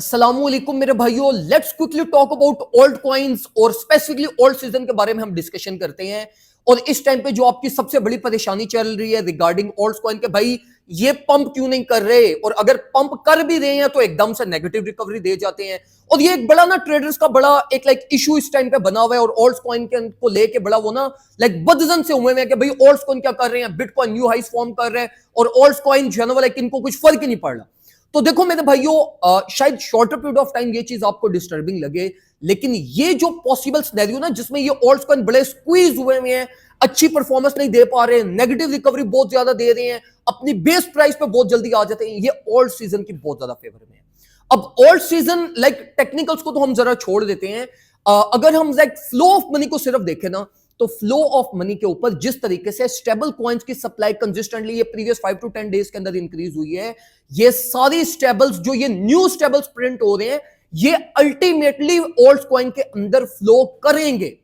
अस्सलामुअलैकुम मेरे भाइयों, let's quickly talk about old coins और स्पेसिफिकली ओल्ड सीजन के बारे में हम डिस्कशन करते हैं। और इस टाइम पे जो आपकी सबसे बड़ी परेशानी चल रही है रिगार्डिंग ओल्ड कॉइन के भाई ये पंप क्यों नहीं कर रहे, और अगर पंप कर भी रहे हैं तो एकदम से नेगेटिव रिकवरी दे जाते हैं। और ये एक बड़ा ना ट्रेडर्स का बड़ा एक इशू इस टाइम पे बना हुआ है, और ओल्ड कॉइन के को लेके बड़ा वो ना बदजन से हुए हैं कि भाई ओल्ड कॉइन क्या कर रहे हैं, बिटकॉइन न्यू हाइस फॉर्म कर रहे हैं और ओल्ड कॉइन जो है ना इनको कुछ फर्क ही नहीं पड़ रहा। तो देखो मेरे भाइयों, शायद शॉर्टर पीरियड ऑफ टाइम ये चीज आपको डिस्टर्बिंग लगे, लेकिन ये जो पॉसिबल सिनेरियो ना जिसमें ये ओल्ड कॉइन बड़े स्क्वीज हुए हैं, अच्छी परफॉर्मेंस नहीं दे पा रहे हैं, नेगेटिव रिकवरी बहुत ज्यादा दे रहे हैं, अपनी बेस प्राइस पे बहुत जल्दी आ जाते हैं, ये ओल्ड सीजन की बहुत ज्यादा फेवर में है। अब ओल्ड सीजन टेक्निकल्स को तो हम जरा छोड़ देते हैं। अगर हम फ्लो ऑफ मनी को सिर्फ देखें ना, तो फ्लो ऑफ मनी के ऊपर जिस तरीके से स्टेबल कॉइन्स की सप्लाई कंसिस्टेंटली ये प्रीवियस 5 to 10 डेज के अंदर इंक्रीज हुई है, ये सारी स्टेबल्स जो ये न्यू स्टेबल्स प्रिंट हो रहे हैं, ये अल्टीमेटली ओल्ड कॉइन के अंदर फ्लो करेंगे।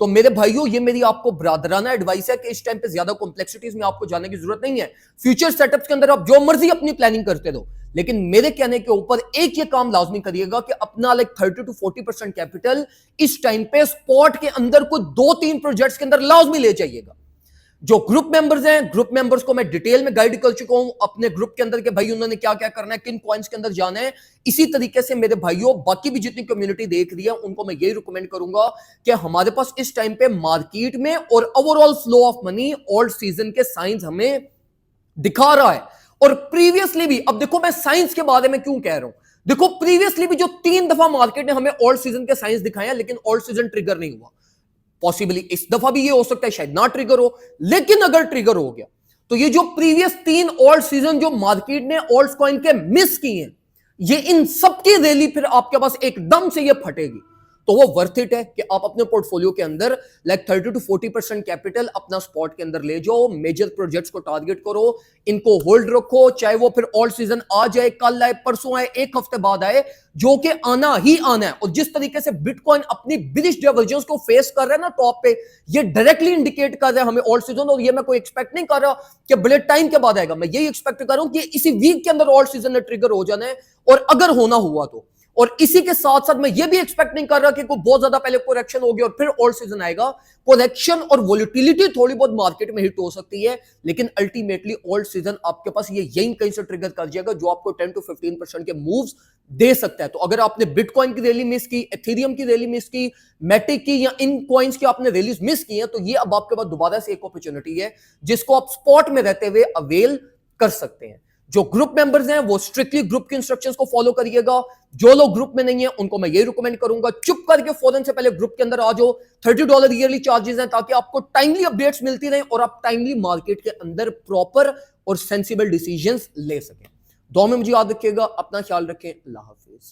तो मेरे भाइयों, ये मेरी आपको ब्रादराना एडवाइस है कि इस टाइम पे ज्यादा कॉम्प्लेक्सिटीज में आपको जाने की जरूरत नहीं है। फ्यूचर सेटअप्स के अंदर आप जो मर्जी अपनी प्लानिंग करते रहो, लेकिन मेरे कहने के ऊपर एक ये काम लाजमी करिएगा कि अपना 30 to 40% कैपिटल इस टाइम पे स्पॉट के अंदर को 2-3 प्रोजेक्ट्स के अंदर लाजमी ले जाइएगा। जो ग्रुप मेंबर्स हैं, ग्रुप मेंबर्स को मैं डिटेल में गाइड कर चुका हूं अपने ग्रुप के अंदर के भाई उन्होंने क्या क्या करना है, किन कॉइन्स के अंदर जाना है। इसी तरीके से मेरे भाइयों बाकी भी जितनी कम्युनिटी देख रही है उनको मैं यही रिकमेंड करूंगा कि हमारे पास इस टाइम पे मार्केट में और overall flow of money old season के साइंस हमें दिखा रहा है। और प्रीवियसली भी, अब देखो मैं साइंस के बारे में क्यों कह रहा हूं, देखो प्रीवियसली भी जो 3 दफा मार्केट ने हमें ओल्ड सीजन के साइंस दिखाए हैं, लेकिन ओल्ड सीजन ट्रिगर नहीं हुआ। पॉसिबली इस दफा भी ये हो सकता है शायद ना ट्रिगर हो, लेकिन अगर ट्रिगर हो गया तो ये जो प्रीवियस 3 ओल्ड सीजन जो मार्केट ने ओल्ड कॉइन के मिस किए हैं, ये इन सबकी रैली फिर आपके पास एकदम से ये फटेगी। तो वो वर्थ इट है कि आप अपने पोर्टफोलियो के अंदर 30 to 40% कैपिटल अपना स्पॉट के अंदर ले जाओ, मेजर प्रोजेक्ट्स को टारगेट करो, इनको होल्ड रखो, चाहे वो फिर ओल्ड सीजन आ जाए, कल आए, परसों आए, एक हफ्ते बाद आए, जो कि आना ही आना है। और जिस तरीके से बिटकॉइन अपनी बिलिश डाइवर्जेंस को फेस कर रहा है ना टॉप पे, ये डायरेक्टली इंडिकेट कर रहा है हमें ओल्ड सीजन। और ये मैं कोई एक्सपेक्ट नहीं कर रहा कि बड़े टाइम के बाद आएगा, मैं यही एक्सपेक्ट कर रहा हूं कि इसी वीक के अंदर ओल्ड सीजन ने ट्रिगर हो जाना है, और अगर होना हुआ तो। और इसी के साथ साथ मैं ये भी एक्सपेक्ट नहीं कर रहा कि कोई बहुत ज्यादा पहले कोरेक्शन होगी और फिर ओल्ड सीजन आएगा। कोरेक्शन और वोलेटिलिटी थोड़ी बहुत मार्केट में हिट हो सकती है, लेकिन अल्टीमेटली ओल्ड सीजन आपके पास ये यही कहीं से ट्रिगर कर जाएगा जो आपको 10 to 15% के मूव्स दे सकता है। तो अगर आपने बिटकॉइन की रैली मिस की, एथेरियम की रैली मिस की, मैटिक की या इन कॉइन्स की आपने रैलीज मिस की है, तो ये अब आपके पास दोबारा से एक अपॉर्चुनिटी है जिसको आप स्पॉट में रहते हुए अवेल कर सकते हैं। जो ग्रुप मेंबर्स हैं वो स्ट्रिक्टली ग्रुप के इंस्ट्रक्शंस को फॉलो करिएगा। जो लोग ग्रुप में नहीं है उनको मैं ये रिकमेंड करूंगा चुप करके फौरन से पहले ग्रुप के अंदर आ जाओ। $30 ईयरली चार्जेस हैं ताकि आपको टाइमली अपडेट्स मिलती रहें और आप टाइमली मार्केट के अंदर प्रॉपर और सेंसिबल डिसीजंस ले सकें। दुआ में मुझे याद रखिएगा, अपना ख्याल रखें। अल्लाह हाफिज।